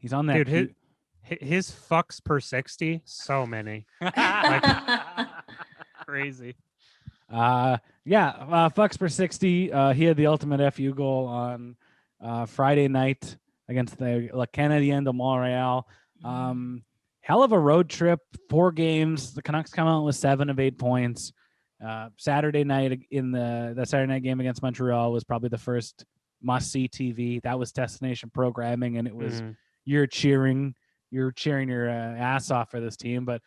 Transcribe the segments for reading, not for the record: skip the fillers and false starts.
He's on that. Dude, his fucks per 60, so many. Crazy. Fucks per 60. He had the ultimate FU goal on Friday night against the Le Canadien de Montreal. Hell of a road trip, 4 games. The Canucks come out with 7 of 8 points. Saturday night in the Saturday night game against Montreal was probably the first must-see TV. That was destination programming, and it was you're cheering your ass off for this team. But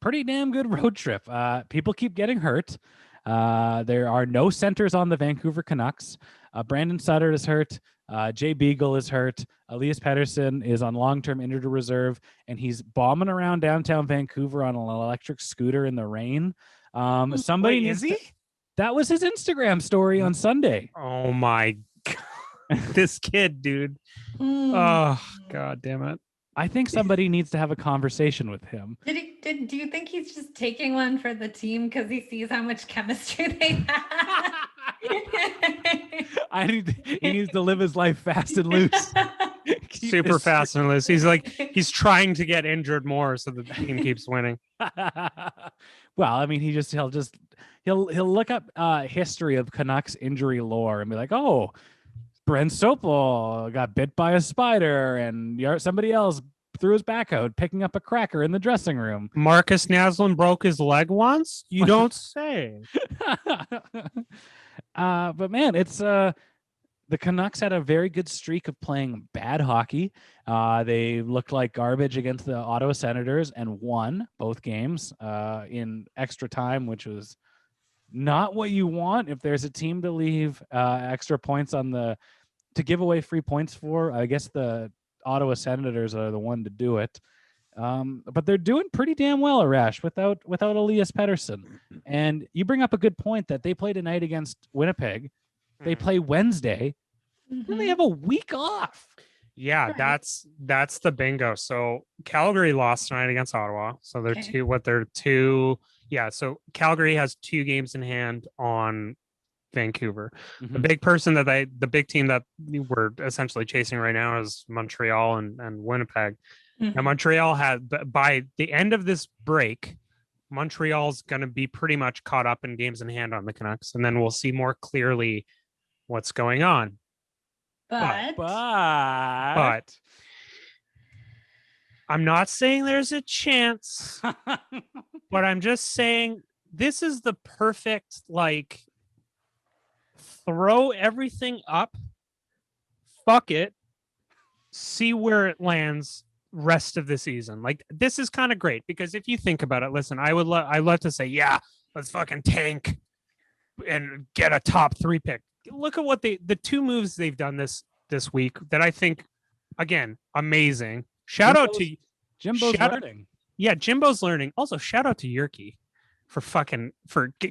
pretty damn good road trip. People keep getting hurt. There are no centers on the Vancouver Canucks. Brandon Sutter is hurt. Jay Beagle is hurt. Elias Pettersson is on long-term injured reserve, and he's bombing around downtown Vancouver on an electric scooter in the rain. Somebody is he? That was his Instagram story on Sunday. Oh my God. This kid, dude. Oh, God damn it. I think somebody needs to have a conversation with him. Do you think he's just taking one for the team because he sees how much chemistry they have? He needs to live his life fast and loose. Super fast and loose. He's trying to get injured more so the team keeps winning. Well, I mean, he'll look up history of Canucks injury lore and be like, oh, Brent Sopel got bit by a spider, and somebody else threw his back out picking up a cracker in the dressing room. Marcus Naslund broke his leg once? You don't say. But man, it's the Canucks had a very good streak of playing bad hockey. They looked like garbage against the Ottawa Senators and won both games in extra time, which was not what you want if there's a team to leave extra points to give away free points for. I guess the Ottawa Senators are the one to do it. But they're doing pretty damn well, Arash, without Elias Pettersson. And you bring up a good point that they play tonight against Winnipeg. They play Wednesday. And they have a week off. Yeah, Right. that's the bingo. So Calgary lost tonight against Ottawa. So they're two. Yeah, so Calgary has 2 games in hand on Vancouver. The big team that we're essentially chasing right now is Montreal and Winnipeg. Now Montreal by the end of this break, Montreal's going to be pretty much caught up in games in hand on the Canucks, and then we'll see more clearly what's going on. But I'm not saying there's a chance, but I'm just saying this is the perfect, throw everything up, fuck it, see where it lands rest of the season. This is kind of great because if you think about it, listen, I love to say, yeah, let's fucking tank and get a top 3 pick. Look at what the 2 moves they've done this week that I think, again, amazing. Shout out to Jimbo's learning. Yeah, Jimbo's learning. Also, shout out to Yerke for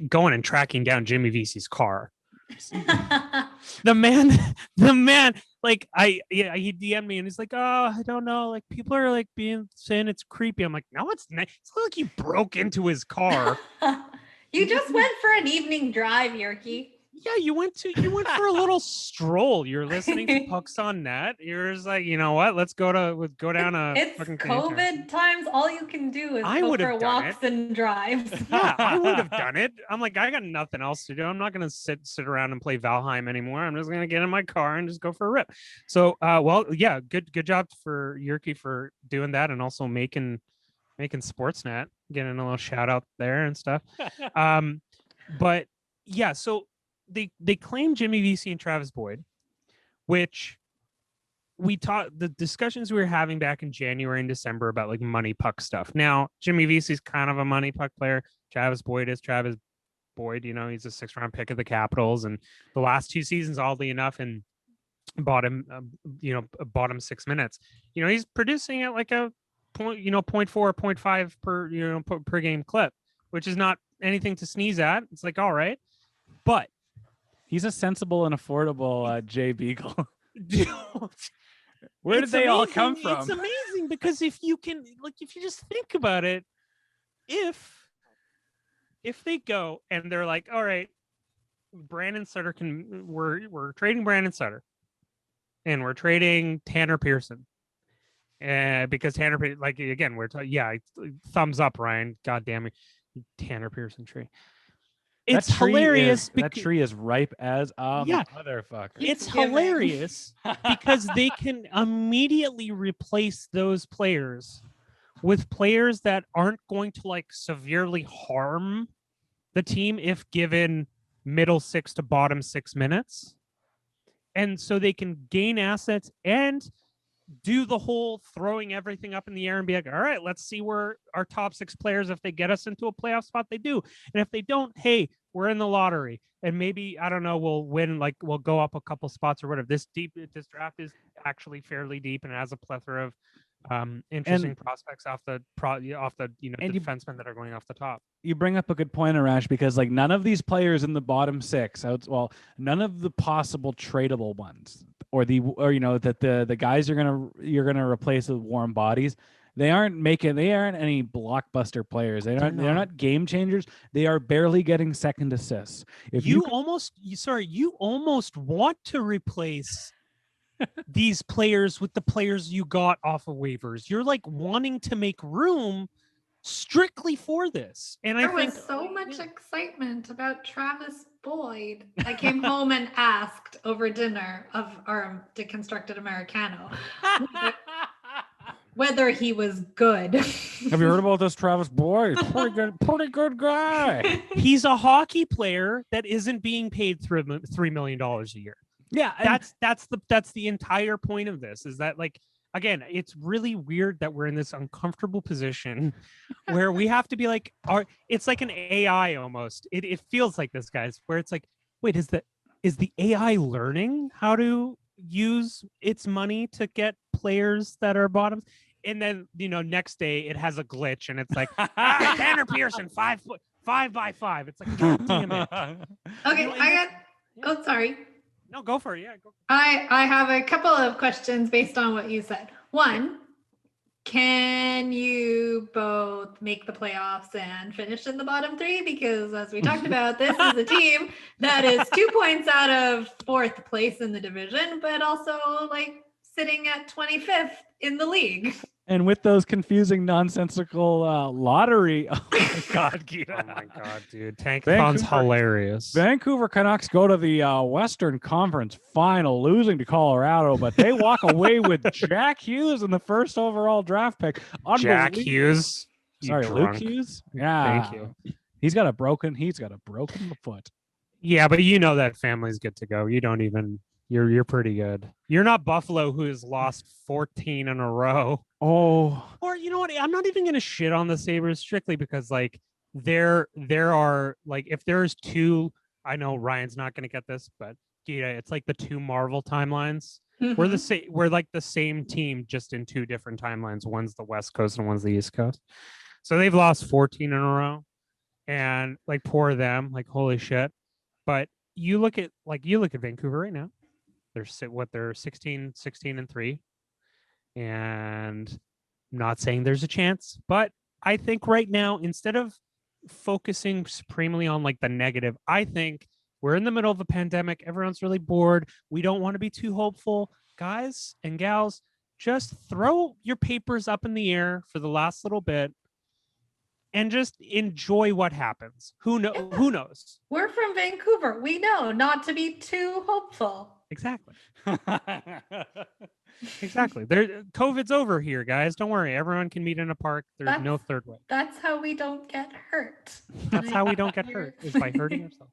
going and tracking down Jimmy Vesey's car. the man, he DM'd me and he's like, oh, I don't know. People are saying it's creepy. I'm like, no, it's not. It's not like you broke into his car. You just went for an evening drive, Yerke. Yeah, you went for a little stroll. You're listening to Pucks on Net. You're just like, you know what? Let's go down a. It's fucking COVID times. All you can do is go for walks and drives. Yeah, I would have done it. I'm like, I got nothing else to do. I'm not gonna sit around and play Valheim anymore. I'm just gonna get in my car and just go for a rip. So, good job for Yerke for doing that and also making Sportsnet, getting a little shout out there and stuff. But yeah, so. They claim Jimmy Vesey and Travis Boyd, which the discussions we were having back in January and December about money puck stuff. Now, Jimmy Vesey's kind of a money puck player. Travis Boyd is Travis Boyd. He's a 6th-round pick of the Capitals, and the last 2 seasons, oddly enough, and bought him 6 minutes. He's producing at a 0.4, 0.5 per game clip, which is not anything to sneeze at. It's all right, but he's a sensible and affordable Jay Beagle. Where did they all come from? It's amazing because if you just think about it, if they go and they're like, all right, Brandon Sutter we're trading Brandon Sutter. and we're trading Tanner Pearson. Because Tanner, like again, thumbs up, Ryan. God damn it, Tanner Pearson tree. It's hilarious. That tree is ripe as a motherfucker. It's hilarious because they can immediately replace those players with players that aren't going to like severely harm the team if given middle 6 to bottom 6 minutes. And so they can gain assets and do the whole throwing everything up in the air and be like, all right, let's see where our top 6 players, if they get us into a playoff spot, they do. And if they don't, hey, we're in the lottery. And maybe, I don't know, we'll win, like we'll go up a couple spots or whatever. This draft is actually fairly deep and has a plethora of interesting prospects off the defensemen that are going off the top. You bring up a good point, Arash, because like none of these players in the bottom 6, none of the possible tradable ones, or that the guys you're gonna replace with warm bodies, they aren't any blockbuster players. They're not game changers. They are barely getting second assists. If you almost want to replace these players with the players you got off of waivers. You're like wanting to make room strictly for this. And there was so much excitement about Travis Boyd. I came home and asked over dinner of our deconstructed Americano whether he was good. Have you heard about this Travis Boyd? Pretty good guy. He's a hockey player that isn't being paid $3 million a year. Yeah, that's the entire point of this, is that, like, again, it's really weird that we're in this uncomfortable position where we have to be like, it's like an AI almost. It feels like this, guys, where it's like, wait, is the AI learning how to use its money to get players that are bottoms? And then, next day it has a glitch and it's like, Tanner Pearson, 5 by 5. It's like, God damn it. Okay, sorry. No, go for it. Yeah. Go. I have a couple of questions based on what you said. One, can you both make the playoffs and finish in the bottom 3? Because as we talked about, this is a team that is 2 points out of 4th place in the division, but also like sitting at 25th in the league. And with those confusing, nonsensical lottery, oh my God, Gita. Oh my God, dude, Tankathon's hilarious. Vancouver Canucks go to the Western Conference Final, losing to Colorado, but they walk away with Jack Hughes in the first overall draft pick. Jack Hughes, Luke Hughes. Yeah, thank you. He's got a broken foot. Yeah, but that family's good to go. You don't even. You're pretty good. You're not Buffalo, who has lost 14 in a row. Oh, or you know what? I'm not even gonna shit on the Sabres strictly because like there are like, if there's 2, I know Ryan's not gonna get this, but it's like the 2 Marvel timelines. Mm-hmm. We're like the same team, just in 2 different timelines. One's the West Coast and one's the East Coast. So they've lost 14 in a row, and like poor them, like holy shit. But you look at Vancouver right now. They're 16-3, and I'm not saying there's a chance, but I think right now, instead of focusing supremely on like the negative, I think we're in the middle of a pandemic. Everyone's really bored. We don't want to be too hopeful. Guys and gals, just throw your papers up in the air for the last little bit and just enjoy what happens. Who knows? We're from Vancouver. We know not to be too hopeful. Exactly. Exactly. COVID's over here, guys. Don't worry. Everyone can meet in a park. There's no third way. That's how we don't get hurt. That's how we don't get hurt, is by hurting ourselves.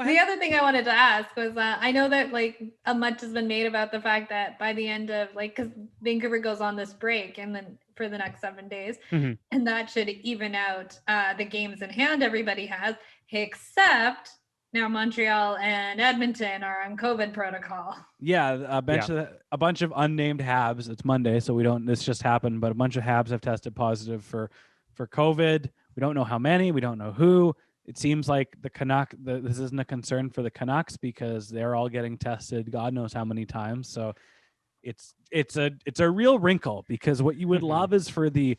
The other thing I wanted to ask was, I know that like much has been made about the fact that by the end of because Vancouver goes on this break and then for the next 7 days, mm-hmm. and that should even out the games in hand everybody has, except now Montreal and Edmonton are on COVID protocol. Yeah, a bunch of unnamed Habs. It's Monday, so this just happened, but a bunch of Habs have tested positive for COVID. We don't know how many. We don't know who. It seems like this isn't a concern for the Canucks because they're all getting tested God knows how many times. So it's a real wrinkle, because what you would love is for the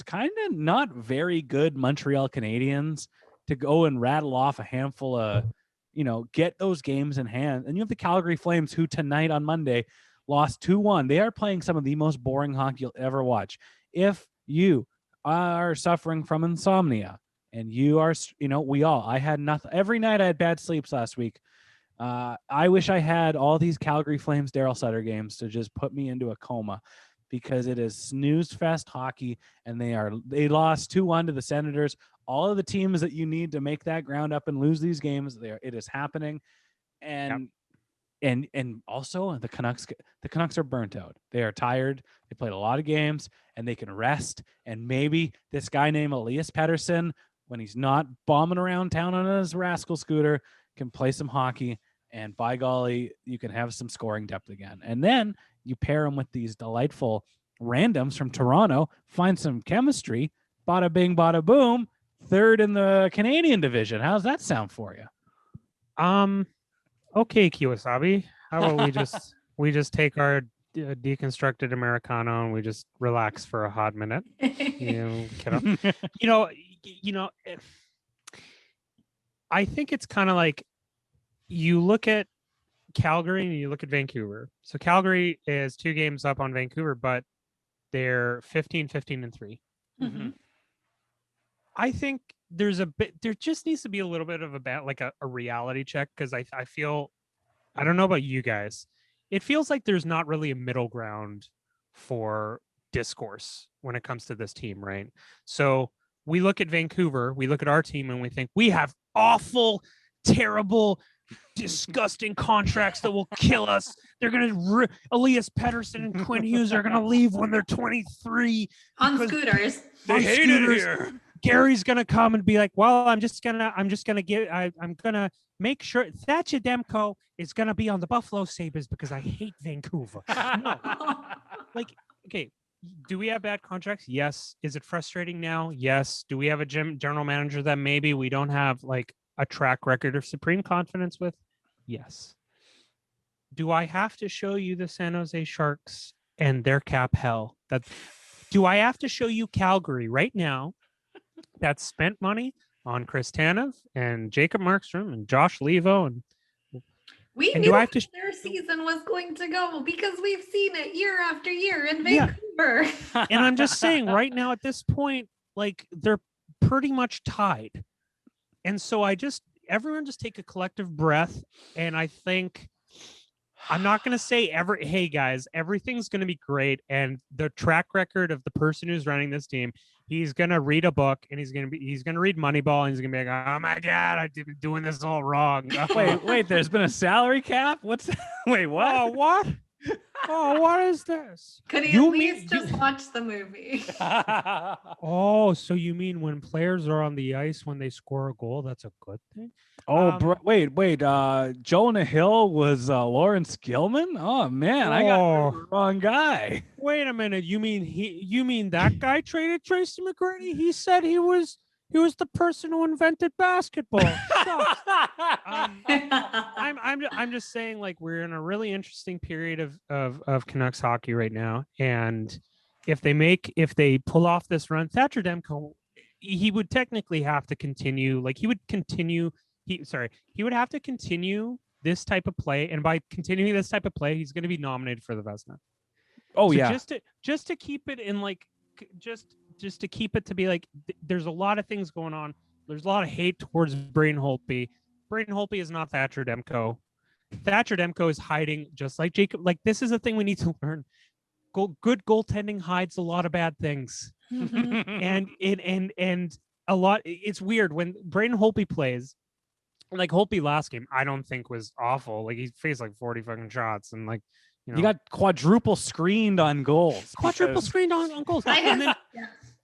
kind of not very good Montreal Canadiens to go and rattle off a handful of get those games in hand. And you have the Calgary Flames, who tonight on Monday lost 2-1. They are playing some of the most boring hockey you'll ever watch. If you are suffering from insomnia, and you are, I had nothing. Every night I had bad sleeps last week. I wish I had all these Calgary Flames Daryl Sutter games to just put me into a coma, because it is snooze fest hockey, and they lost 2-1 to the Senators. All of the teams that you need to make that ground up and lose these games, it is happening. And and also the Canucks are burnt out. They are tired. They played a lot of games, and they can rest. And maybe this guy named Elias Pettersson, when he's not bombing around town on his rascal scooter, can play some hockey. And by golly, you can have some scoring depth again. And then you pair him with these delightful randoms from Toronto, find some chemistry, bada bing, bada boom, third in the Canadian division. How's that sound for you? Okay, Kiwasabi. How about we just take our deconstructed Americano and we just relax for a hot minute. I think it's kind of like, you look at Calgary and you look at Vancouver. So Calgary is 2 games up on Vancouver, but they're 15-15-3. Mm-hmm. I think there just needs to be a little bit of a reality check, because I feel, I don't know about you guys, it feels like there's not really a middle ground for discourse when it comes to this team, right? So we look at Vancouver, we look at our team, and we think we have awful, terrible, disgusting contracts that will kill us. They're gonna Elias Pettersson and Quinn Hughes are gonna leave when they're 23 on scooters. They hate it here. Gary's gonna come and be like, well, I'm gonna make sure Thatcher Demko is gonna be on the Buffalo Sabres because I hate Vancouver. No. Okay, do we have bad contracts? Yes. Is it frustrating now? Yes. Do we have a general manager that maybe we don't have a track record of supreme confidence with? Yes. Do I have to show you the San Jose Sharks and their cap hell? Do I have to show you Calgary right now that spent money on Chris Tanev and Jacob Markstrom and Josh Levo we knew how their season was going to go because we've seen it year after year in Vancouver. Yeah. And I'm just saying, right now at this point, they're pretty much tied. And so everyone just take a collective breath. And I think, I'm not going to say hey guys, everything's going to be great. And the track record of the person who's running this team, he's going to read a book and he's going to read Moneyball and he's going to be like, oh my God, I've been doing this all wrong. Wait, there's been a salary cap? Wait, what? Oh, what? Oh, what is this? Could he at least just watch the movie? Oh, so you mean when players are on the ice when they score a goal, that's a good thing? Oh, wait. Jonah Hill was Lawrence Gilman? Oh man, I got the wrong guy. Wait a minute. You mean that guy traded Tracy McGrady? He said he was the person who invented basketball. I'm just saying, we're in a really interesting period of Canucks hockey right now, and if they pull off this run, Thatcher Demko, he would technically have to continue. He would have to continue this type of play, and by continuing this type of play, he's going to be nominated for the Vezina. Oh, so yeah. Just to keep it in just to keep it to be there's a lot of things going on. There's a lot of hate towards Braden Holtby. Braden Holtby is not Thatcher Demko. Thatcher Demko is hiding just like Jacob. This is a thing we need to learn. Good goaltending hides a lot of bad things. and a lot. It's weird when Braden Holtby plays. Holtby last game, I don't think was awful. He faced 40 fucking shots and you got quadruple screened on goals. Quadruple screened on goals. And then,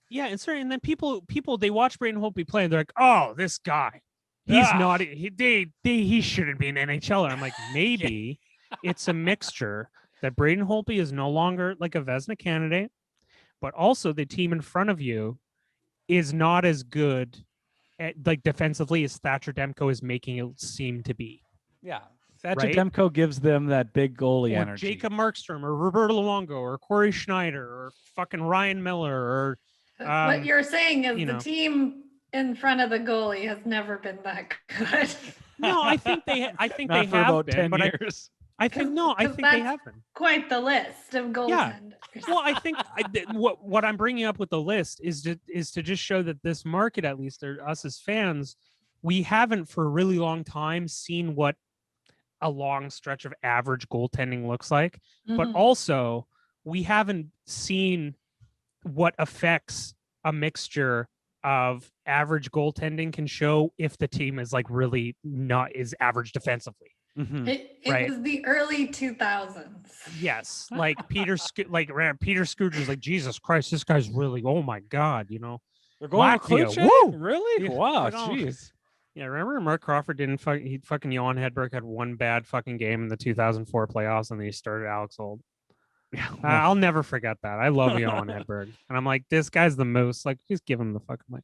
and then people they watch Braden Holtby play and they're like, oh, this guy, he's not. He shouldn't be an NHLer. I'm like, maybe it's a mixture that Braden Holtby is no longer a Vezina candidate, but also the team in front of you is not as good at defensively as Thatcher Demko is making it seem to be. Yeah. Thatcher Demko gives them that big goalie energy. Jacob Markstrom or Roberto Luongo or Corey Schneider or fucking Ryan Miller or what you're saying is the team in front of the goalie has never been that good. No, I think they Not for have about been, 10 but years. I think they have been. Quite the list of goaltenders. Well, I think what I'm bringing up with the list is to just show that this market, at least, or us as fans, we haven't for a really long time seen what a long stretch of average goaltending looks like, but also we haven't seen what effects a mixture of average goaltending can show if the team is like really not is average defensively. It Right. was the early 2000s. Yes, like Peter Scooter's like, Jesus Christ, this guy's really, oh my God, you know. They're going Latvia, Kluche? woo! Really? Yeah, Wow, we're going- jeez. Yeah, remember Mark Crawford fucking Johan Hedberg had one bad fucking game in the 2004 playoffs, and then he started Alex Holt. Yeah, I'll never forget that. I love Johan Hedberg, and I'm like, this guy's the most, like, just give him the fucking mic.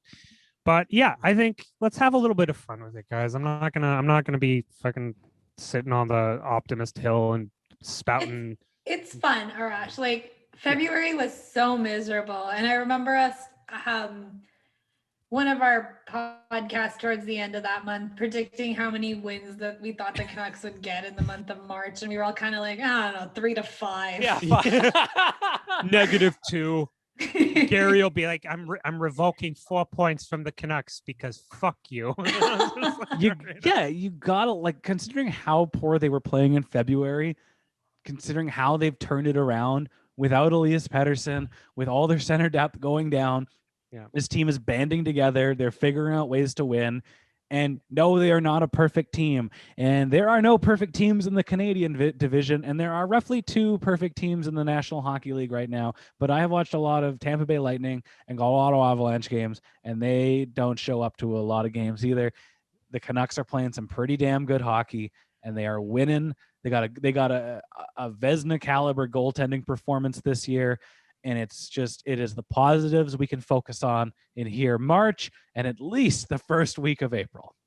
But yeah, I think let's have a little bit of fun with it, guys. I'm not gonna be fucking sitting on the optimist hill and spouting. It's fun, Arash. Like February was so miserable, and I remember us one of our podcasts towards the end of that month predicting how many wins that we thought the Canucks would get in the month of March, and we were all kind of like, I don't know, 3 to 5. Yeah. -2. Gary will be like, I'm revoking 4 points from the Canucks because fuck you. You gotta, like, considering how poor they were playing in February, considering how they've turned it around without Elias Pettersson, with all their center depth going down. Yeah. This team is banding together. They're figuring out ways to win. And no, they are not a perfect team. And there are no perfect teams in the Canadian division. And there are roughly 2 perfect teams in the National Hockey League right now. But I have watched a lot of Tampa Bay Lightning and Colorado Avalanche games, and they don't show up to a lot of games either. The Canucks are playing some pretty damn good hockey, and they are winning. They got a Vezina caliber goaltending performance this year. And it is the positives we can focus on in here March and at least the first week of April.